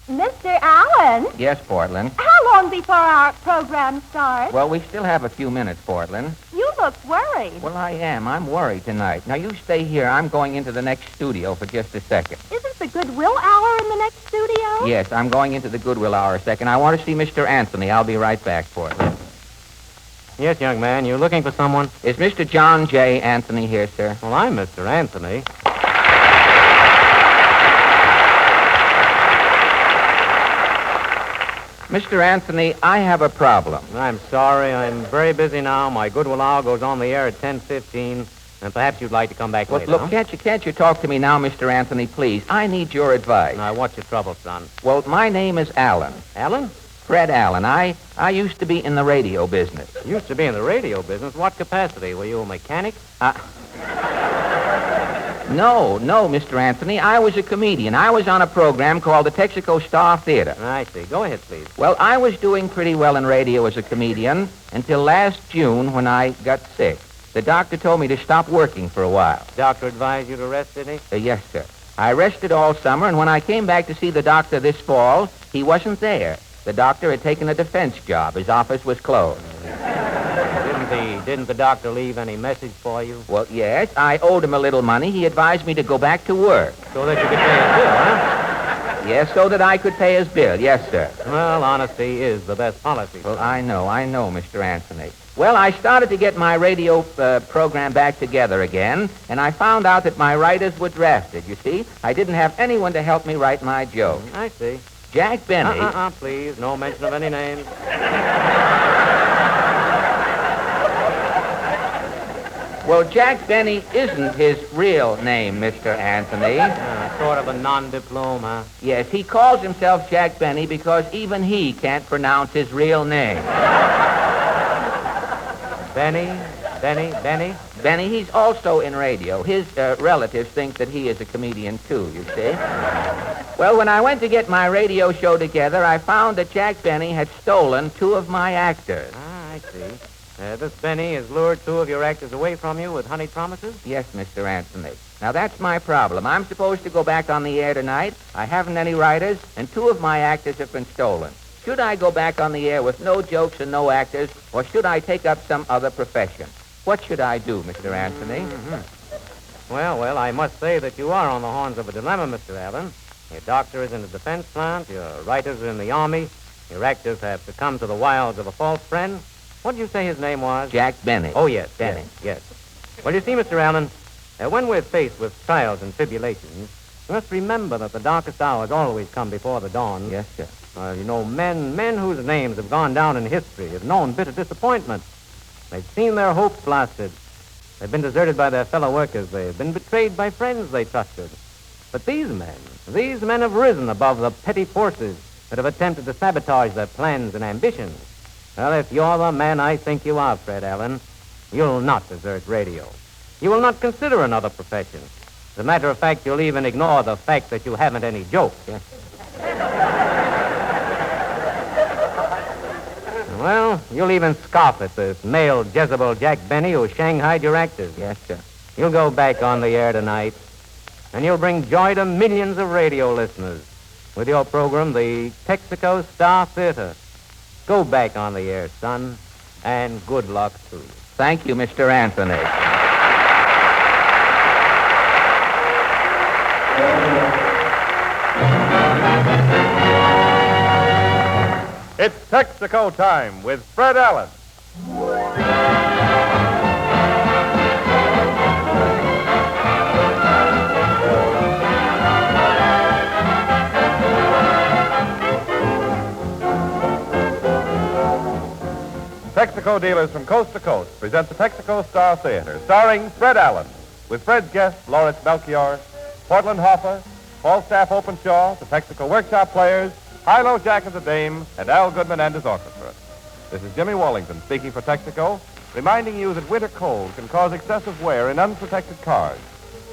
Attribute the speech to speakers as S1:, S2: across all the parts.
S1: Mr. Allen?
S2: Yes, Portland.
S1: How long before our program starts?
S2: Well, we still have a few minutes, Portland.
S1: You look worried.
S2: Well, I am. I'm worried tonight. Now, you stay here. I'm going into the next studio for just a second.
S1: Isn't the Goodwill Hour in the next studio?
S2: Yes, I'm going into the Goodwill Hour a second. I want to see Mr. Anthony. I'll be right back, Portland.
S3: Yes, young man, you looking for someone?
S2: Is Mr. John J. Anthony here, sir?
S3: Well, I'm Mr. Anthony.
S2: Mr. Anthony, I have a problem.
S3: I'm sorry. I'm very busy now. My Goodwill Hour goes on the air at 10:15, and perhaps you'd like to come back later.
S2: Look,
S3: huh?
S2: can't you talk to me now, Mr. Anthony, please? I need your advice.
S3: Now, what's your trouble, son?
S2: Well, my name is Allen.
S3: Alan?
S2: Fred Allen. I used to be in the radio business.
S3: Used to be in the radio business. What capacity? Were you a mechanic?
S2: No, Mr. Anthony. I was a comedian. I was on a program called the Texaco Star Theater.
S3: I see. Go ahead, please.
S2: Well, I was doing pretty well in radio as a comedian until last June when I got sick. The doctor told me to stop working for a while.
S3: Doctor advised you to rest, did he?
S2: Yes, sir. I rested all summer, and when I came back to see the doctor this fall, he wasn't there. The doctor had taken a defense job. His office was closed.
S3: Didn't the doctor leave any message for you?
S2: Well, yes. I owed him a little money. He advised me to go back to work.
S3: So that you could pay his bill, huh?
S2: Yes, so that I could pay his bill. Yes, sir.
S3: Well, honesty is the best policy.
S2: Well, I know, Mr. Anthony. Well, I started to get my radio program back together again, and I found out that my writers were drafted. You see, I didn't have anyone to help me write my jokes.
S3: I see.
S2: Jack Benny...
S3: Please, no mention of any names.
S2: Well, Jack Benny isn't his real name, Mr. Anthony.
S3: Sort of a non-diplome, huh?
S2: Yes, he calls himself Jack Benny because even he can't pronounce his real name.
S3: Benny?
S2: Benny, he's also in radio. His relatives think that he is a comedian, too, you see. Well, when I went to get my radio show together, I found that Jack Benny had stolen two of my actors.
S3: I see. This Benny has lured two of your actors away from you with honeyed promises?
S2: Yes, Mr. Anthony. Now, that's my problem. I'm supposed to go back on the air tonight. I haven't any writers, and two of my actors have been stolen. Should I go back on the air with no jokes and no actors, or should I take up some other profession? What should I do, Mr. Anthony?
S3: Mm-hmm. Well, I must say that you are on the horns of a dilemma, Mr. Allen. Your doctor is in the defense plant, your writers are in the Army, your actors have succumbed to the wiles of a false friend. What did you say his name was?
S2: Jack Benny.
S3: Oh, yes,
S2: Benny.
S3: Yes. Well, you see, Mr. Allen, when we're faced with trials and tribulations, we must remember that the darkest hours always come before the dawn.
S2: Yes, sir.
S3: Men whose names have gone down in history have known bitter disappointment. They've seen their hopes blasted. They've been deserted by their fellow workers. They've been betrayed by friends they trusted. But these men have risen above the petty forces that have attempted to sabotage their plans and ambitions. Well, if you're the man I think you are, Fred Allen, you'll not desert radio. You will not consider another profession. As a matter of fact, you'll even ignore the fact that you haven't any jokes.
S2: Yes.
S3: Well, you'll even scoff at this male Jezebel Jack Benny who shanghaied your actors.
S2: Yes, sir.
S3: You'll go back on the air tonight, and you'll bring joy to millions of radio listeners with your program, the Texaco Star Theater. Go back on the air, son, and good luck to you.
S2: Thank you, Mr. Anthony.
S4: It's Texaco time with Fred Allen. Texaco dealers from coast to coast present the Texaco Star Theater, starring Fred Allen, with Fred's guests Lauritz Melchior, Portland Hoffa, Falstaff Openshaw, the Texaco Workshop Players, Hilo Jack and the Dame, and Al Goodman and his orchestra. This is Jimmy Wallington speaking for Texaco, reminding you that winter cold can cause excessive wear in unprotected cars.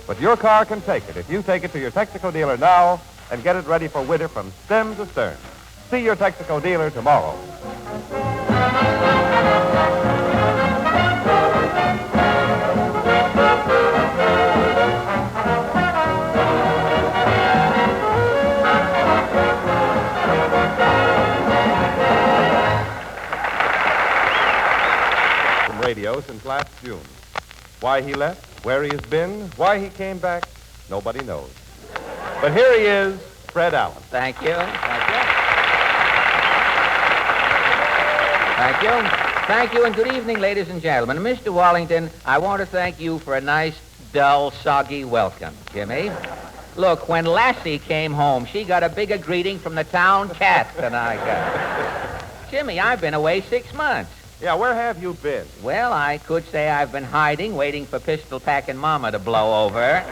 S4: But your car can take it if you take it to your Texaco dealer now and get it ready for winter from stem to stern. See your Texaco dealer tomorrow. radio since last June. Why he left, where he has been, why he came back, nobody knows. But here he is, Fred Allen.
S2: Thank you. Thank you. Thank you. Thank you, and good evening, ladies and gentlemen. Mr. Wallington, I want to thank you for a nice, dull, soggy welcome, Jimmy. Look, when Lassie came home, she got a bigger greeting from the town cat than I got. Jimmy, I've been away 6 months.
S4: Yeah, where have you been?
S2: Well, I could say I've been hiding, waiting for pistol-packing Mama to blow over.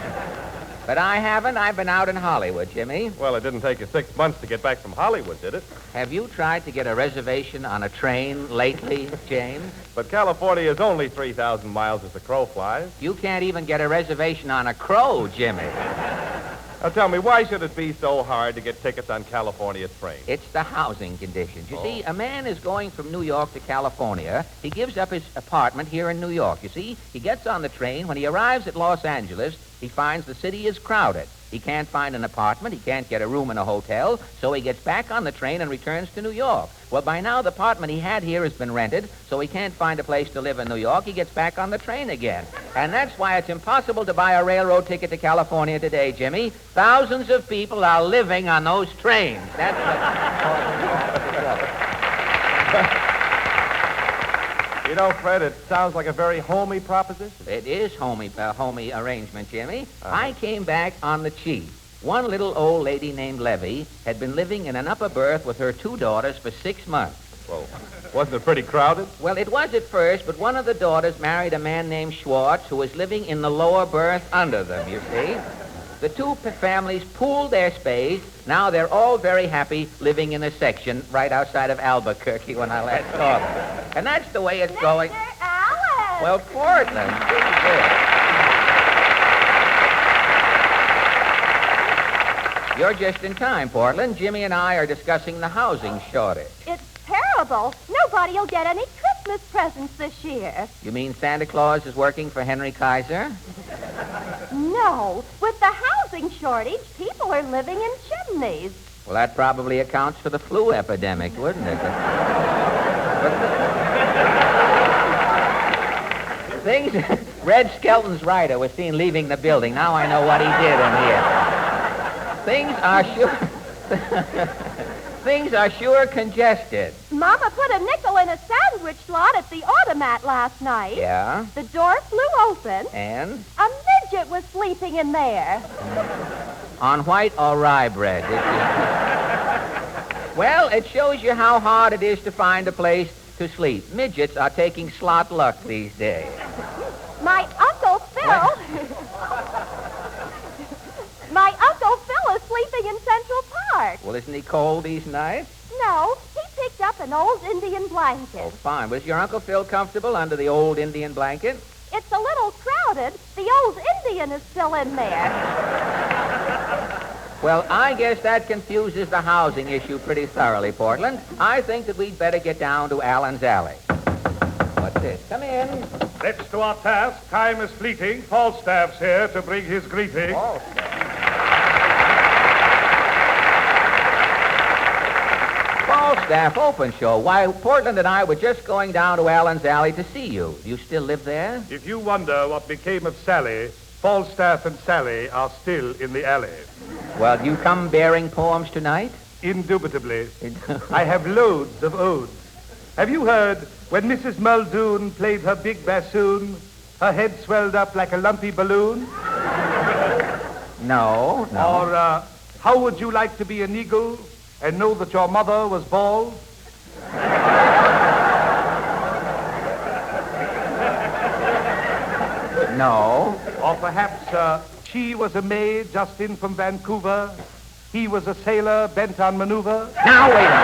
S2: But I haven't. I've been out in Hollywood, Jimmy.
S4: Well, it didn't take you 6 months to get back from Hollywood, did it?
S2: Have you tried to get a reservation on a train lately, James?
S4: But California is only 3,000 miles as the crow flies.
S2: You can't even get a reservation on a crow, Jimmy.
S4: Now tell me, why should it be so hard to get tickets on California trains?
S2: It's the housing conditions. You see, a man is going from New York to California. He gives up his apartment here in New York. You see, he gets on the train. When he arrives at Los Angeles, he finds the city is crowded. He can't find an apartment. He can't get a room in a hotel. So he gets back on the train and returns to New York. Well, by now, the apartment he had here has been rented, so he can't find a place to live in New York. He gets back on the train again. And that's why it's impossible to buy a railroad ticket to California today, Jimmy. Thousands of people are living on those trains. That's
S4: You know, Fred, it sounds like a very homey proposition.
S2: It is homey arrangement, Jimmy. I came back on the cheap. One little old lady named Levy had been living in an upper berth with her 2 daughters for 6 months.
S4: Well, wasn't it pretty crowded?
S2: Well, it was at first, but one of the daughters married a man named Schwartz who was living in the lower berth under them, you see. The two families pooled their space. Now they're all very happy living in a section right outside of Albuquerque when I last saw them. And that's the way it's going.
S1: Mr. Allen!
S2: Well, Portland. You're just in time, Portland. Jimmy and I are discussing the housing shortage.
S1: It's terrible. Nobody'll get any Christmas presents this year.
S2: You mean Santa Claus is working for Henry Kaiser?
S1: No. With the housing shortage, people are living in chimneys.
S2: Well, that probably accounts for the flu epidemic, wouldn't it? Red Skelton's writer was seen leaving the building. Now I know what he did in here. Things are sure congested.
S1: Mama put a nickel in a sandwich slot at the automat last night.
S2: Yeah?
S1: The door flew open.
S2: And?
S1: A midget was sleeping in there.
S2: On white or rye bread, did you? Well, it shows you how hard it is to find a place to sleep. Midgets are taking slot luck these days.
S1: My Uncle Phil... My Uncle Phil is sleeping in Central Park.
S2: Well, isn't he cold these nights?
S1: No, he picked up an old Indian blanket.
S2: Oh, fine. Was your Uncle Phil comfortable under the old Indian blanket?
S1: It's a little crowded. The old Indian is still in there.
S2: Well, I guess that confuses the housing issue pretty thoroughly, Portland. I think that we'd better get down to Allen's Alley. What's this? Come in.
S5: Let's to our task. Time is fleeting. Falstaff's here to bring his greeting.
S2: Falstaff Open Show. Why, Portland and I were just going down to Allen's Alley to see you. Do you still live there?
S5: If you wonder what became of Sally, Falstaff and Sally are still in the alley.
S2: Well, you come bearing poems tonight?
S5: Indubitably. I have loads of odes. Have you heard when Mrs. Muldoon played her big bassoon, her head swelled up like a lumpy balloon?
S2: No.
S5: Or, how would you like to be an eagle and know that your mother was bald?
S2: No.
S5: Or perhaps she was a maid just in from Vancouver. He was a sailor bent on maneuver.
S2: Now, wait a minute.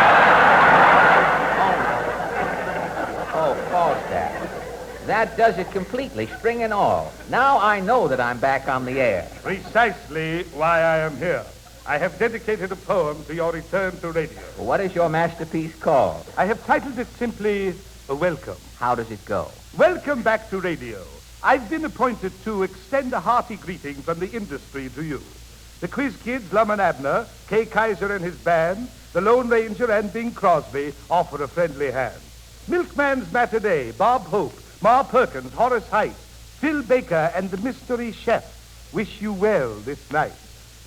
S2: Oh, Falstaff. That does it completely, string and all. Now I know that I'm back on the air.
S5: Precisely why I am here. I have dedicated a poem to your return to radio.
S2: Well, what is your masterpiece called?
S5: I have titled it simply, A Welcome.
S2: How does it go?
S5: Welcome back to radio. I've been appointed to extend a hearty greeting from the industry to you. The Quiz Kids, Lum and Abner, Kay Kaiser and his band, the Lone Ranger and Bing Crosby offer a friendly hand. Milkman's Matinee, Bob Hope, Ma Perkins, Horace Height, Phil Baker, and the mystery chef wish you well this night.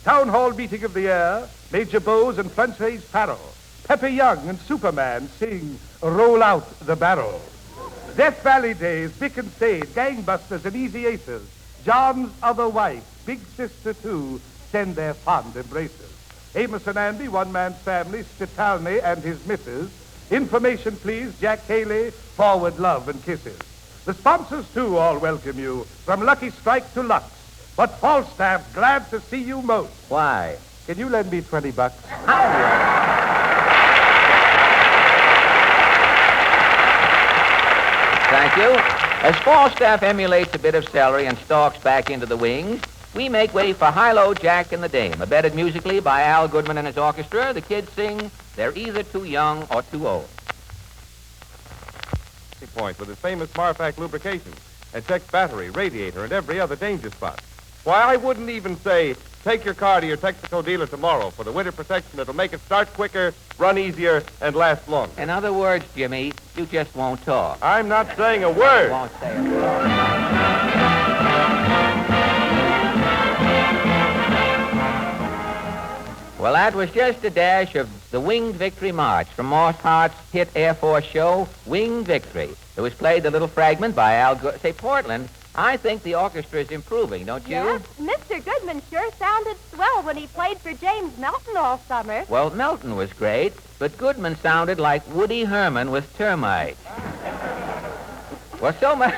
S5: Town Hall meeting of the year, Major Bowes and Frances Farrell. Pepper Young and Superman sing Roll Out the Barrel. Death Valley Days, Vic and Sade, Gangbusters and Easy Aces. John's other wife, Big Sister 2, send their fond embraces. Amos and Andy, One Man's Family, Stitalny and his missus. Information, please, Jack Haley, forward love and kisses. The sponsors, too, all welcome you, from Lucky Strike to Lux. But Falstaff's glad to see you most.
S2: Why?
S5: Can you lend me $20?
S2: Thank you. As Falstaff emulates a bit of celery and stalks back into the wings, we make way for Hilo, Jack, and the Dame. Abetted musically by Al Goodman and his orchestra, the kids sing, They're Either Too Young or Too Old.
S4: Point with his famous Marfac lubrication and checks battery, radiator, and every other danger spot. Why, I wouldn't even say, take your car to your Texaco dealer tomorrow for the winter protection that'll make it start quicker, run easier, and last longer.
S2: In other words, Jimmy, you just won't talk.
S4: I'm not saying a word.
S2: Won't say a word. Well, that was just a dash of the Winged Victory March from Moss Hart's hit Air Force show, Winged Victory. It was played a little fragment by Al Goodman. Say, Portland, I think the orchestra is improving, don't you?
S1: Yes, Mr. Goodman sure sounded swell when he played for James Melton all summer.
S2: Well, Melton was great, but Goodman sounded like Woody Herman with termites. Well, so much...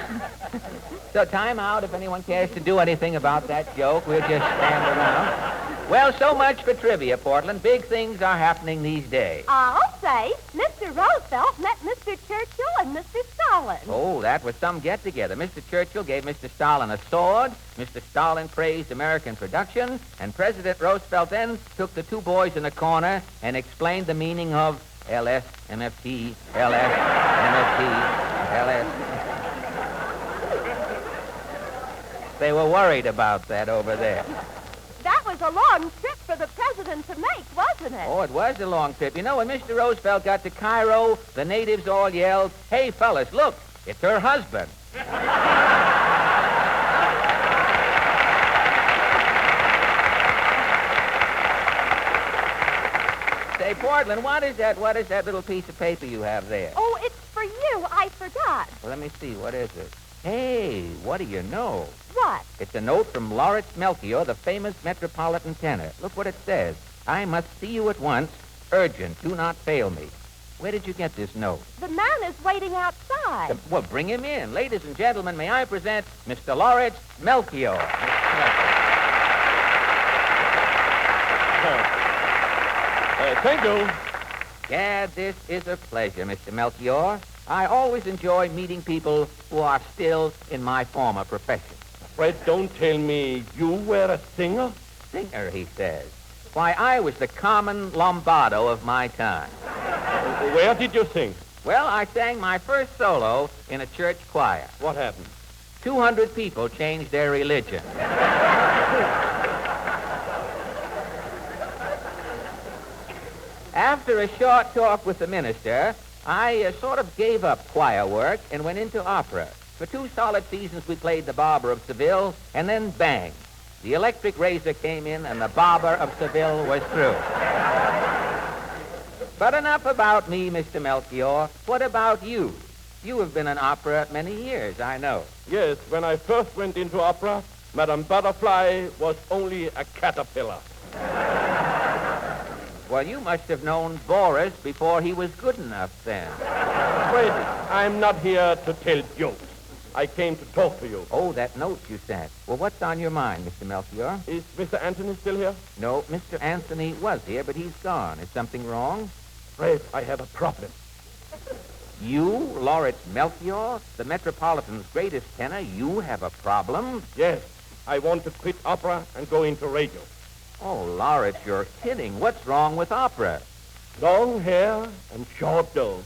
S2: So time out if anyone cares to do anything about that joke. We'll just stand around. Well, so much for trivia, Portland. Big things are happening these days.
S1: I'll say, Mr. Roosevelt met Mr. Churchill and Mr. Stalin.
S2: Oh, that was some get-together. Mr. Churchill gave Mr. Stalin a sword, Mr. Stalin praised American production, and President Roosevelt then took the two boys in a corner and explained the meaning of LS, MFT, LS, MFT, LS. They were worried about that over there.
S1: That was a long trip for the president to make, wasn't it?
S2: Oh, it was a long trip. You know, when Mr. Roosevelt got to Cairo, the natives all yelled, "Hey, fellas, look, it's her husband." Say, Portland, what is that little piece of paper you have there?
S1: Oh, it's for you. I forgot.
S2: Well, let me see. What is it? Hey, what do you know?
S1: What?
S2: It's a note from Lauritz Melchior, the famous metropolitan tenor. Look what it says. I must see you at once. Urgent. Do not fail me. Where did you get this note?
S1: The man is waiting outside.
S2: Well, bring him in. Ladies and gentlemen, may I present Mr. Lauritz Melchior.
S4: Thank you.
S2: Yeah, this is a pleasure, Mr. Melchior. I always enjoy meeting people who are still in my former profession.
S6: Fred, don't tell me you were a singer?
S2: Singer, he says. Why, I was the common Lombardo of my time.
S6: Where did you sing?
S2: Well, I sang my first solo in a church choir.
S6: What happened?
S2: 200 people changed their religion. After a short talk with the minister, I sort of gave up choir work and went into opera. For 2 solid seasons, we played the Barber of Seville, and then bang, the electric razor came in, and the Barber of Seville was through. But enough about me, Mr. Melchior. What about you? You have been in opera many years, I know.
S6: Yes, when I first went into opera, Madame Butterfly was only a caterpillar.
S2: Well, you must have known Boris before he was good enough then.
S6: Fred, I'm not here to tell jokes. I came to talk to you.
S2: Oh, that note you sent. Well, what's on your mind, Mr. Melchior?
S6: Is Mr. Anthony still here?
S2: No, Mr. Anthony was here, but he's gone. Is something wrong?
S6: Fred, I have a problem.
S2: You, Lauritz Melchior, the Metropolitan's greatest tenor, you have a problem?
S6: Yes, I want to quit opera and go into radio.
S2: Oh, Lauritz, you're kidding. What's wrong with opera?
S6: Long hair and short dough.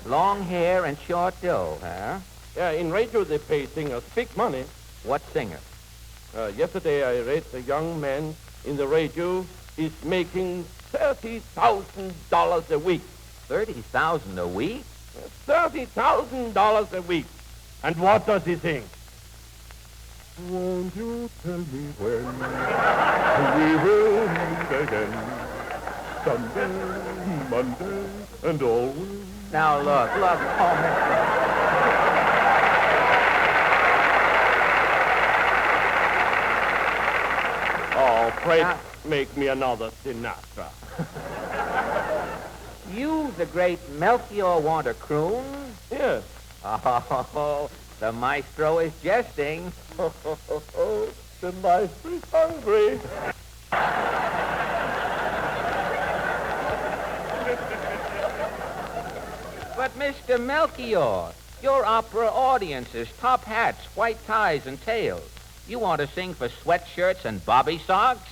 S2: Long hair and short dough, huh?
S6: Yeah, in radio they pay singers big money.
S2: What singer?
S6: Yesterday I read a young man in the radio is making $30,000 a week.
S2: $30,000 a week?
S6: $30,000 a week. And what does he sing? Won't you tell me when we will meet again? Sunday, Monday, and always.
S2: Now, look. Oh,
S6: Oh, Fred, make me another Sinatra.
S2: you, the great Melchior, want a croon?
S6: Yes.
S2: Oh, the maestro is jesting.
S6: The maestro's hungry.
S2: But, Mr. Melchior, your opera audiences, top hats, white ties, and tails. You want to sing for sweatshirts and bobby socks?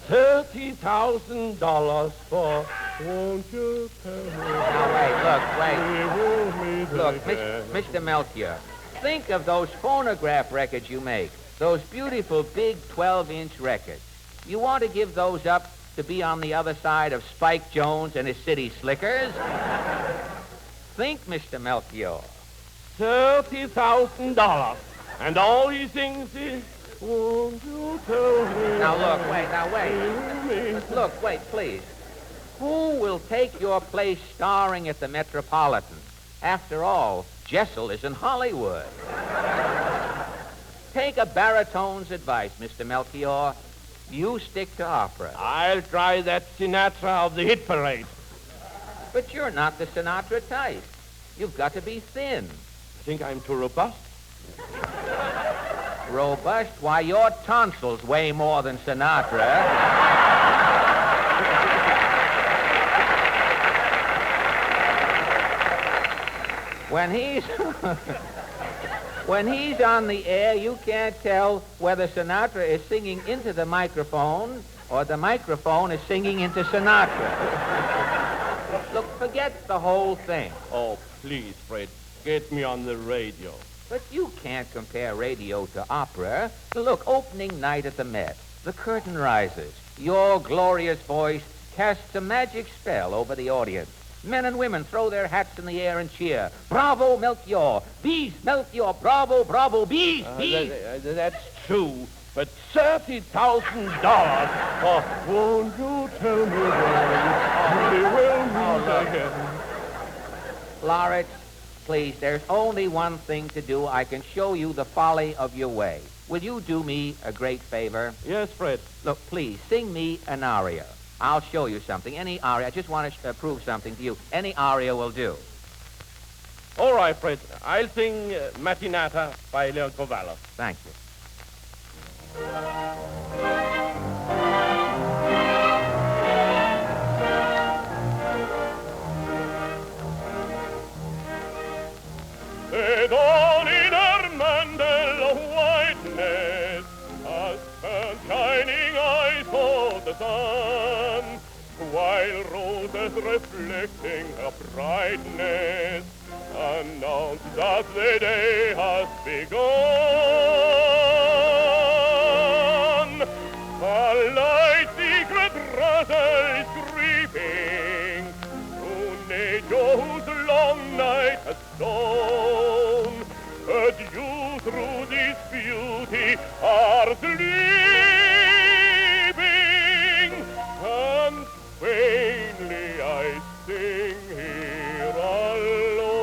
S6: $30,000 for won't you tell me?
S2: Now, wait.
S6: We will meet
S2: Look,
S6: again.
S2: Mr. Melchior, think of those phonograph records you make, those beautiful big 12-inch records. You want to give those up to be on the other side of Spike Jones and his city slickers? Think, Mr. Melchior.
S6: $30,000. And all he sings is, won't you tell me?
S2: Now, wait. Look, wait, please. Who will take your place starring at the Metropolitan? After all, Jessel is in Hollywood. Take a baritone's advice, Mr. Melchior. You stick to opera.
S6: I'll try that Sinatra of the hit parade.
S2: But you're not the Sinatra type. You've got to be thin.
S6: Think I'm too robust?
S2: Robust? Why, your tonsils weigh more than Sinatra. When he's on the air, you can't tell whether Sinatra is singing into the microphone or the microphone is singing into Sinatra. Look, forget the whole thing.
S6: Oh, please, Fred, get me on the radio.
S2: But you can't compare radio to opera. Look, opening night at the Met. The curtain rises. Your glorious voice casts a magic spell over the audience. Men and women throw their hats in the air and cheer. Bravo, Melchior! Bis, Melchior! Bravo, bravo! Bis, bis!
S6: That's true, but $30,000 for won't you tell me when we will meet again?
S2: Lauritz, please, there's only one thing to do. I can show you the folly of your way. Will you do me a great favor?
S6: Yes, Fred.
S2: Look, please, sing me an aria. I'll show you something. Any aria. I just want to prove something to you. Any aria will do.
S6: All right, Fred. I'll sing Mattinata by Leoncavallo.
S2: Thank you.
S6: The dawn in her mandel of whiteness, as her shining eyes saw the sun, while roses reflecting her brightness announce that the day has begun. A light secret rustle is creeping through nature whose long night has dawned. But you through this beauty are sleeping, and vainly I sing here alone.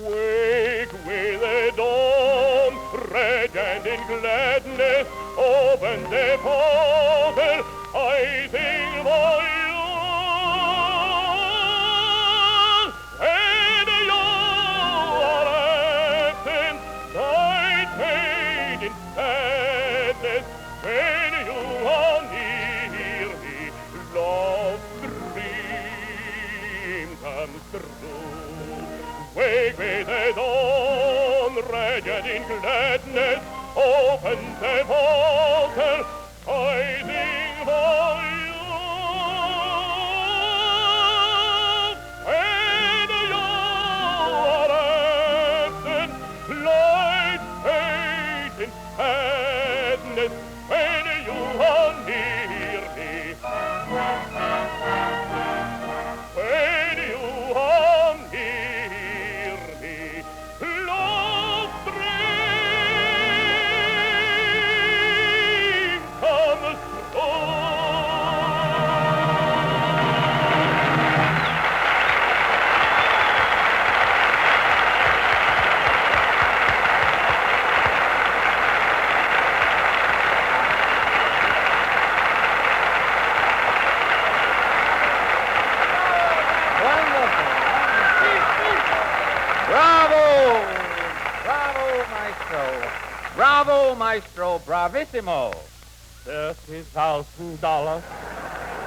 S6: Wake with the dawn, radiant in gladness, open the portal, I sing for you. And you are absent, night made in sadness, when you are near me, love's dream comes true. Wake with the dawn, radiant in gladness, open the portal, I sing for you. And you are absent, light fades in sadness, when you are near me.
S2: Bravo, maestro, bravissimo.
S6: $30,000.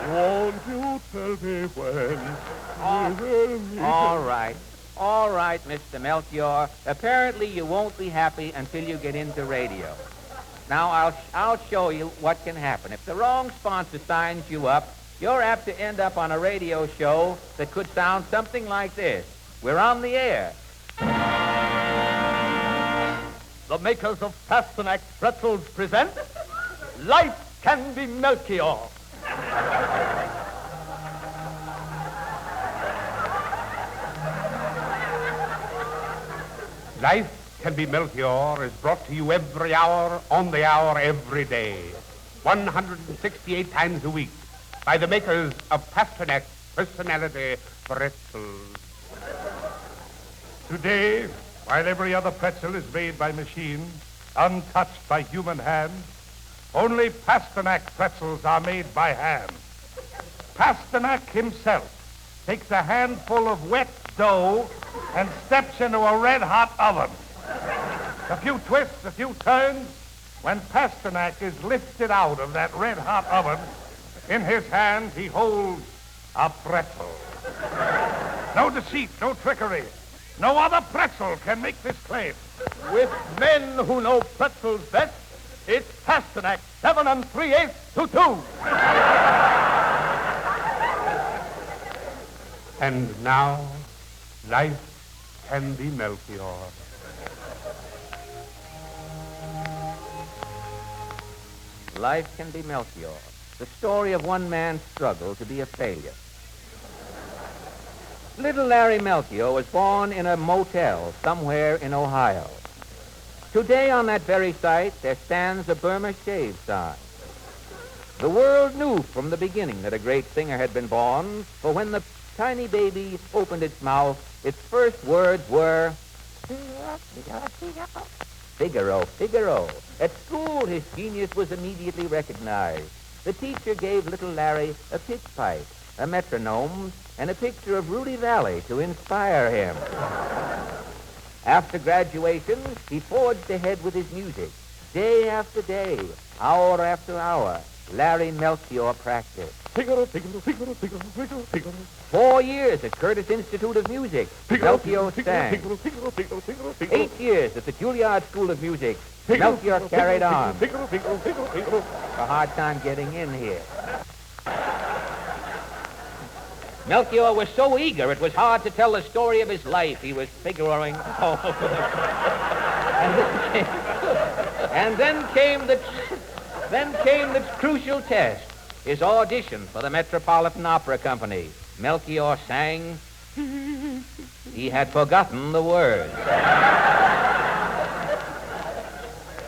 S6: Won't you tell me when we will meet?
S2: All right, Mr. Melchior. Apparently you won't be happy until you get into radio. Now, I'll show you what can happen. If the wrong sponsor signs you up, you're apt to end up on a radio show that could sound something like this. We're on the air.
S6: The makers of Pasternak pretzels present Life Can Be Melchior.
S5: Life Can Be Melchior is brought to you every hour, on the hour, every day, 168 times a week, by the makers of Pasternak Personality Pretzels. Today, while every other pretzel is made by machine, untouched by human hand, only Pasternak pretzels are made by hand. Pasternak himself takes a handful of wet dough and steps into a red-hot oven. A few twists, a few turns, when Pasternak is lifted out of that red-hot oven, in his hands he holds a pretzel. No deceit, no trickery. No other pretzel can make this claim.
S6: With men who know pretzels best, it's Pasternak 7 3/8 to 2.
S5: And now, Life Can Be Melchior.
S2: Life Can Be Melchior. The story of one man's struggle to be a failure. Little Larry Melchior was born in a motel somewhere in Ohio. Today on that very site, there stands a Burma Shave sign. The world knew from the beginning that a great singer had been born, for when the tiny baby opened its mouth, its first words were, Figaro, Figaro. At school, his genius was immediately recognized. The teacher gave little Larry a pitch pipe, a metronome, and a picture of Rudy Valley to inspire him. After graduation, he forged ahead with his music. Day after day, hour after hour, Larry Melchior practiced.
S6: Figaro, Figaro, Figaro, Figaro, Figaro, Figaro.
S2: 4 years at Curtis Institute of Music, Melchior sang.
S6: Figaro, Figaro, Figaro, Figaro, Figaro.
S2: 8 years at the Juilliard School of Music, Melchior carried on.
S6: Figaro, Figaro, Figaro, Figaro.
S2: A hard time getting in here. Melchior was so eager, it was hard to tell the story of his life. He was figuring all over the... And then came the crucial test, his audition for the Metropolitan Opera Company. Melchior sang. He had forgotten the words.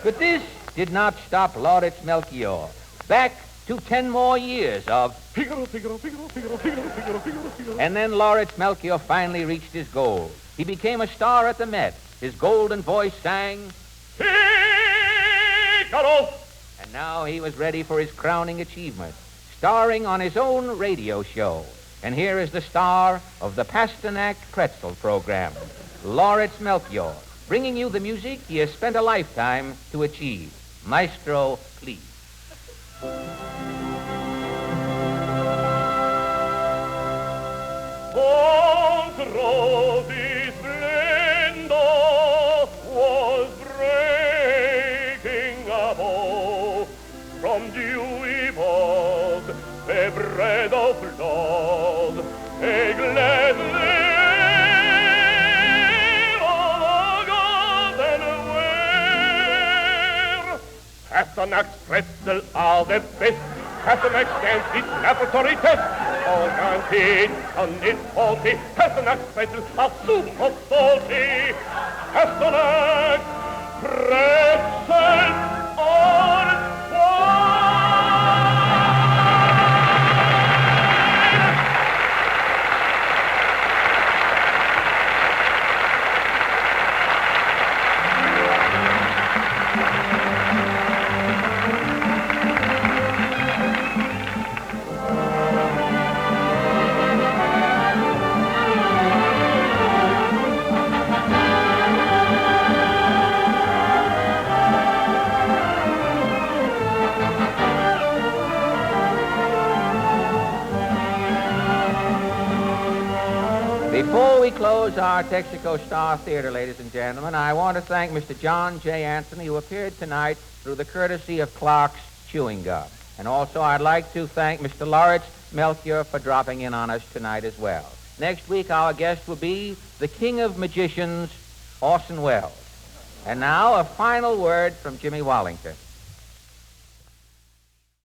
S2: But this did not stop Lauritz Melchior. Back to 10 more years of
S6: Figaro, Figaro, Figaro, Figaro, Figaro, Figaro, Figaro, Figaro.
S2: And then Lauritz Melchior finally reached his goal. He became a star at the Met. His golden voice sang,
S6: Figaro.
S2: and now he was ready for his crowning achievement, starring on his own radio show. And here is the star of the Pasternak Pretzel program, Lauritz Melchior, bringing you the music he has spent a lifetime to achieve. Maestro, please.
S6: Contro di splendor was breaking above from dewy vault, a bread of blood, a glad of golden ware. Pasternak's pretzel are the best. Pasternak stands its laboratory test. All guaranteed, and it's faulty. Pasternak's pretzels are super salty. Pasternak pretzels are
S2: Before we close our Texaco Star Theater, ladies and gentlemen, I want to thank Mr. John J. Anthony, who appeared tonight through the courtesy of Clark's Chewing Gum. And also I'd like to thank Mr. Lauritz Melchior for dropping in on us tonight as well. Next week, our guest will be the King of Magicians, Orson Welles. And now, a final word from Jimmy Wallington.